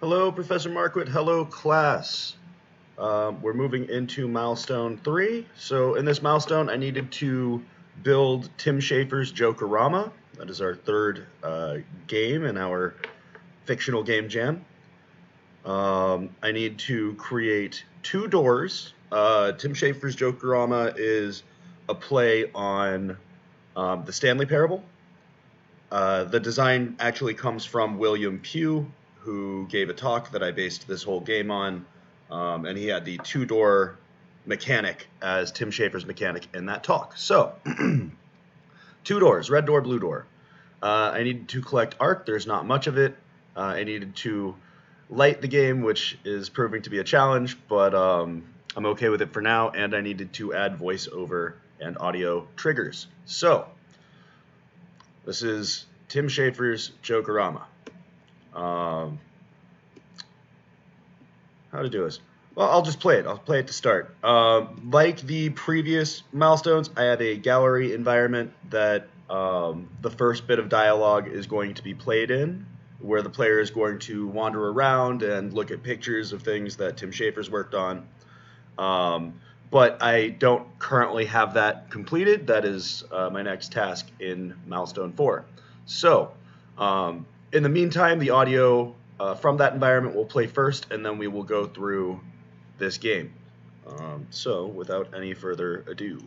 Hello, Professor Marquardt. Hello, class. We're moving into milestone 3. So in this milestone, I needed to build Tim Schafer's Jokerama. That is our third game in our fictional game jam. I need to create 2 doors. Tim Schafer's Jokerama is a play on the Stanley Parable. The design actually comes from William Pugh, who gave a talk that I based this whole game on, and he had the 2-door mechanic as Tim Schafer's mechanic in that talk. So, 2 doors, red door, blue door. I needed to collect art. There's not much of it. I needed to light the game, which is proving to be a challenge, but I'm okay with it for now, and I needed to add voiceover and audio triggers. So, this is Tim Schafer's Jokerama. How to do this? Well, I'll just play it. I'll play it to start. Like the previous milestones, I have a gallery environment that the first bit of dialogue is going to be played in, where the player is going to wander around and look at pictures of things that Tim Schafer's worked on. But I don't currently have that completed. That is my next task in Milestone 4. So, in the meantime, the audio from that environment will play first, and then we will go through this game. So, without any further ado.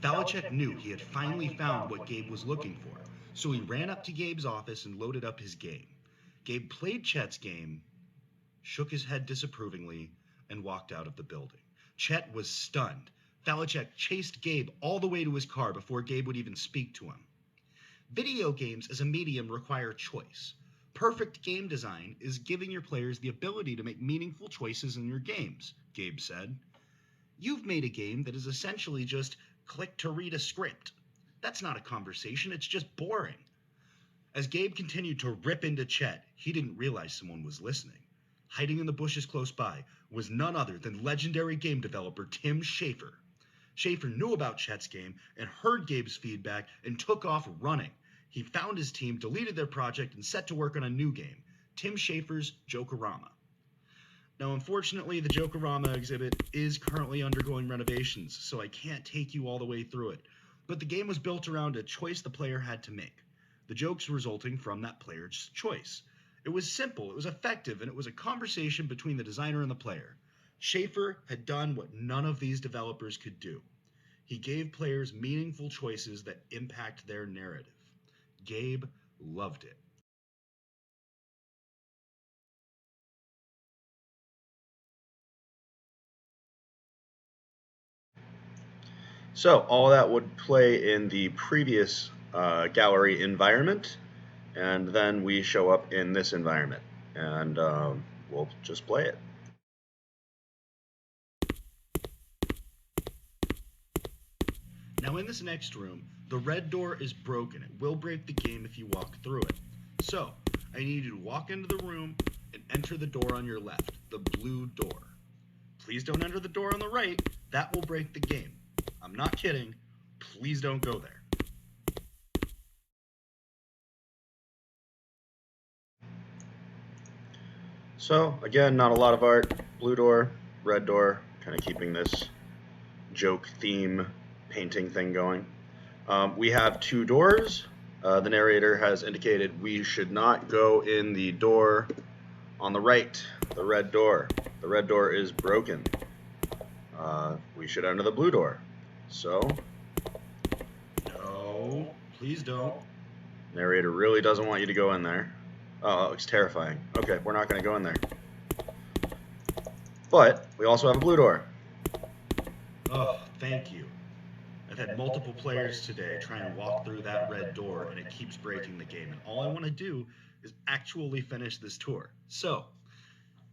Valachek knew he had finally found what Gabe was looking for, so he ran up to Gabe's office and loaded up his game. Gabe played Chet's game, shook his head disapprovingly, and walked out of the building. Chet was stunned. Valachek chased Gabe all the way to his car before Gabe would even speak to him. Video games as a medium require choice. Perfect game design is giving your players the ability to make meaningful choices in your games, Gabe said. You've made a game that is essentially just click to read a script. That's not a conversation, it's just boring. As Gabe continued to rip into Chet, he didn't realize someone was listening. Hiding in the bushes close by was none other than legendary game developer Tim Schafer. Schafer knew about Chet's game and heard Gabe's feedback and took off running. He found his team, deleted their project, and set to work on a new game, Tim Schafer's Jokerama. Now, unfortunately, the Jokerama exhibit is currently undergoing renovations, so I can't take you all the way through it. But the game was built around a choice the player had to make, the jokes resulting from that player's choice. It was simple, it was effective, and it was a conversation between the designer and the player. Schafer had done what none of these developers could do. He gave players meaningful choices that impact their narrative. Gabe loved it. So, all that would play in the previous gallery environment, and then we show up in this environment, and we'll just play it. Now in this next room, the red door is broken. It will break the game if you walk through it. So, I need you to walk into the room and enter the door on your left, the blue door. Please don't enter the door on the right. That will break the game. I'm not kidding. Please don't go there. So, again, not a lot of art. Blue door, red door, kind of keeping this joke theme painting thing going. We have 2 doors. The narrator has indicated we should not go in the door on the right, the red door. The red door is broken. We should enter the blue door. So, No, please don't. narrator really doesn't want you to go in there. Oh, it's terrifying. Okay, we're not going to go in there. But we also have a blue door. Oh, thank you. I've had multiple players today try and walk through that red door, and it keeps breaking the game. And all I want to do is actually finish this tour. So,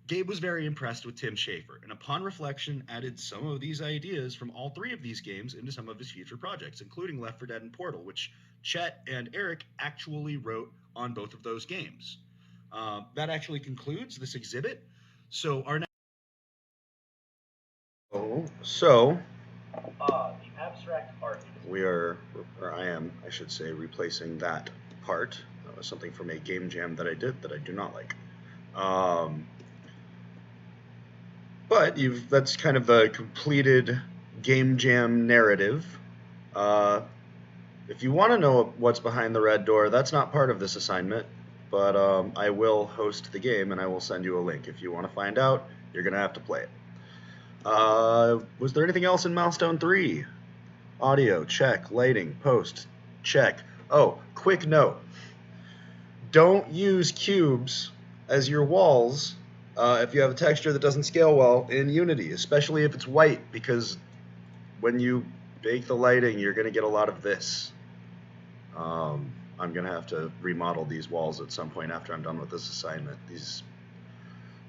Gabe was very impressed with Tim Schafer, and upon reflection, added some of these ideas from all 3 of these games into some of his future projects, including Left 4 Dead and Portal, which Chet and Eric actually wrote on both of those games. That actually concludes this exhibit. So our next. So The abstract art. we are, or I am, I should say, replacing that part. something from a game jam that I did that I do not like. But that's kind of the completed game jam narrative. If you want to know what's behind the red door, that's not part of this assignment, but I will host the game and I will send you a link. If you want to find out, you're going to have to play it. Was there anything else in Milestone 3? Audio, check. Lighting, post, check. Oh, quick note. Don't use cubes as your walls if you have a texture that doesn't scale well in Unity, especially if it's white, because when you bake the lighting, you're going to get a lot of this. I'm going to have to remodel these walls at some point after I'm done with this assignment. These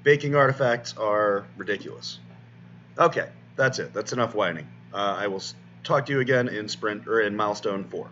baking artifacts are ridiculous. Okay, that's it. That's enough whining. I will talk to you again in Milestone 4.